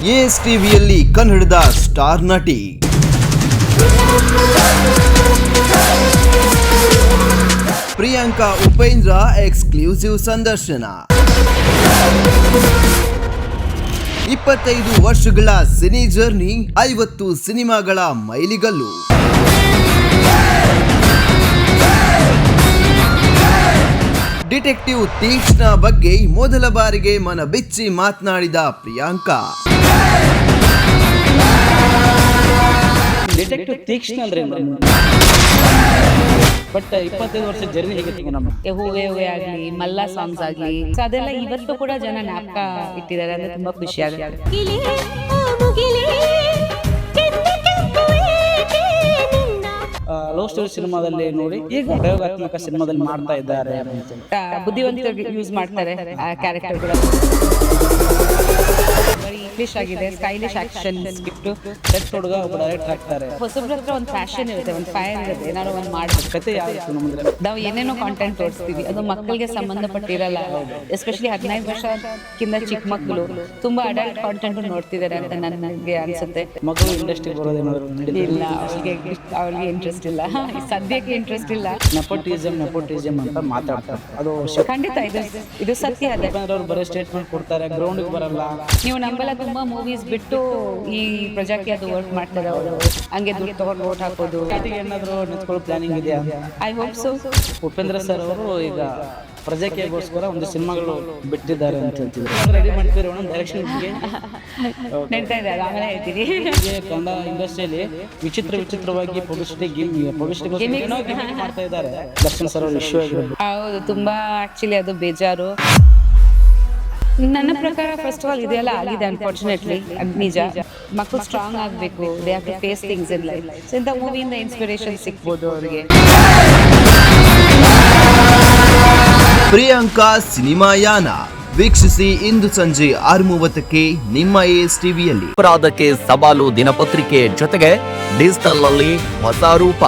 S ಟಿವಿಯಲ್ಲಿ ಕನ್ನಡದ star ನಟಿ ಪ್ರಿಯಾಂಕಾ ಉಪೇಂದ್ರ ಎಕ್ಸ್ಕ್ಲೂಸಿವ್ ಸಂದರ್ಶನ. 25 ವರ್ಷಗಳ ಸಿನಿ ಜರ್ನಿ, 50 ಸಿನಿಮಾಗಳ ಮೈಲಿಗಲ್ಲು. ಡಿಟೆಕ್ಟಿವ್ ತೀಕ್ಷ್ಣ ಬಗ್ಗೆ ಮೊದಲ ಬಾರಿಗೆ ಮನ ಬಿಚ್ಚಿ ಮಾತನಾಡಿದ ಪ್ರಿಯಾಂಕಾ. ಡಿಟೆಕ್ಟಿವ್ ತೀಕ್ಷ್ಣ ಅಂದ್ರೆ ಬಟ್ 25 ವರ್ಷ ಜರ್ನಿ ಹೇಗಿತ್ತು ನಮ್ಗೆ. ಹೂವೆ ಹೂವೆ ಆಗ್ಲಿ, ಮಲ್ಲ ಸಾಂಗ್ಸ್ ಆಗ್ಲಿ, ಅದೆಲ್ಲ ಇವತ್ತು ಕೂಡ ಜನ ಜ್ಞಾಪಕ ಇಟ್ಟಿದ್ದಾರೆ ಅಂದ್ರೆ ತುಂಬಾ ಖುಷಿ ಆಗುತ್ತೆ. ಲವ್ ಸ್ಟೋರಿ ಸಿನಿಮಾದಲ್ಲಿ ನೋಡಿ ಈಗ ಪ್ರಯೋಗಾತ್ಮಕ ಸಿನಿಮಾದಲ್ಲಿ ಮಾಡ್ತಾ ಇದ್ದಾರೆ. ಬುದ್ಧಿವಂತರಿಗೆ ಯೂಸ್ ಮಾಡ್ತಾರೆ ಆ ಕ್ಯಾರೆಕ್ಟರ್ಗಳು. ಇಂಗ್ಲಿಷ್ ಆಗಿದೆ, ಸ್ಟೈಲಿಶ್ ಆಕ್ಷನ್ ಸ್ಕ್ರಿಪ್ಟ್. ಹುಡುಗ ಒಬ್ಬ ಡೈರೆಕ್ಟರ್ ಆಗ್ತಾರೆ. ಹೊಸಬ್ರ ಹತ್ರ ಒಂದು ಫ್ಯಾಷನ್ ಇರುತ್ತೆ, ಒಂದು ಫೈರ್ ಇರುತ್ತೆ, ಏನಾದ್ರು ಒಂದು ಮಾಡ್ಬೇಕು. ಕತೆ ಯಾವ್ದು ನಮ್ಮಂದ್ರೆ ನಾವು ಏನೇನೋ ಕಾಂಟೆಂಟ್ ತೋರಿಸ್ತೀವಿ, ಅದು ಮಕ್ಕಳಿಗೆ ಸಂಬಂಧಪಟ್ಟಿರಲ್ಲ. ಎಸ್ಪೆಷಲಿ 15 ವರ್ಷಕ್ಕಿಂತ ಚಿಕ್ಕ ಮಕ್ಕಳು ತುಂಬಾ ಅಡಲ್ಟ್ ಕಾಂಟೆಂಟ್ ನೋಡ್ತಿದ್ದಾರೆ ಅಂತ ನನಗೆ ಅನ್ಸುತ್ತೆ. ಮಗಳು ಇಂಡಸ್ಟ್ರಿ ಬರೋದೇನಾದ್ರು ಇಲ್ಲ, ಅವಳಿಗೆ ಇಂಟ್ರೆಸ್ಟ್ ಇಲ್ಲ, ಸದ್ಯಕ್ಕೆ ಇಂಟ್ರೆಸ್ಟ್ ಇಲ್ಲ. ನೆಪೋಟಿಸಮ್ ಅಂತ ಮಾತಾಡ್ತಾರೆ. ಅದು ಖಂಡಿತ ಇದು ಸತ್ಯ. ಅದೇ ಅವ್ರು ಬರೀ ಸ್ಟೇಟ್ಮೆಂಟ್ ಕೊಡ್ತಾರೆ, ಗ್ರೌಂಡ್ ಬರಲ್ಲ. ನೀವು ನಂಬಲ್ಲ, ತುಂಬಾ ಮೂವೀಸ್ ಬಿಟ್ಟು ಈ ಪ್ರೊಜೆಕ್ಟ್ಗೆ ಅದು ವರ್ಕ್ ಮಾಡ್ತಾರೆ. ಅವರು ಹಂಗೆ ದುಡ್ಡು ತಗೊಂಡು ವೋಟ್ ಹಾಕೋದು. ಏನಾದ್ರು ನಿಂತ್ಕೊಳ್ಳೋ ಪ್ಲಾನಿಂಗ್ ಇದೆಯಾ? I hope so. Upendra sir ಅವರು ಈಗ ಪ್ರಜೆಗೋಸ್ಕರ ಒಂದು ಸಿನಿಮಾಗಳು ಬಿಟ್ಟಿದ್ದಾರೆ ಅಂತ ಹೇಳ್ತಿದ್ರು. ರೆಡಿ ಮಾಡ್ತೀರಿ ಡೈರೆಕ್ಷನ್ ನಡೀತಾ ಇದೆ, ಆಮೇಲೆ ಹೇಳ್ತೀವಿ. ಕನ್ನಡ ಇಂಡಸ್ಟ್ರಿಯಲ್ಲಿ ವಿಚಿತ್ರವಾಗಿ ಪಬ್ಲಿಸಿಟಿ ಮಾಡ್ತಾ ಇದ್ದಾರೆ. ದರ್ಶನ್ ಸರ್ ಅವರು ಇಶ್ಯೂ ಆಗಿರೋದು. ಹೌದು, ತುಂಬಾ ಆಕ್ಚುಲಿ ಅದು ಬೇಜಾರು. ನನ್ನ ಪ್ರಕಾರ ಫಸ್ಟ್ ಆಫ್ ಆಲ್ ಇದೆಲ್ಲ ಆಗಿದೆ, ಅನ್ಫಾರ್ಚುನೇಟ್ಲಿ. ಅದು ನಿಜ. ಮಕ್ಕಳು ಸ್ಟ್ರಾಂಗ್ ಆಗಬೇಕು, they have to face things in life. So ಇಂಥ ಮೂವಿಯಿಂದ ಇನ್ಸ್ಪಿರೇಷನ್ ಸಿಗ್ಬೋದು ಅವರಿಗೆ. ಪ್ರಿಯಾಂಕಾ ಸಿನಿಮಾಯಾನ ವೀಕ್ಷಿಸಿ ಇಂದು ಸಂಜೆ 6:30ಕ್ಕೆ ನಿಮ್ಮ ಎಸ್ ಟಿವಿಯಲ್ಲಿ. ಅಪರಾಧಕ್ಕೆ ಸವಾಲು ದಿನಪತ್ರಿಕೆ ಜೊತೆಗೆ ಡಿಜಿಟಲ್ ನಲ್ಲಿ ಹೊಸ ರೂಪ.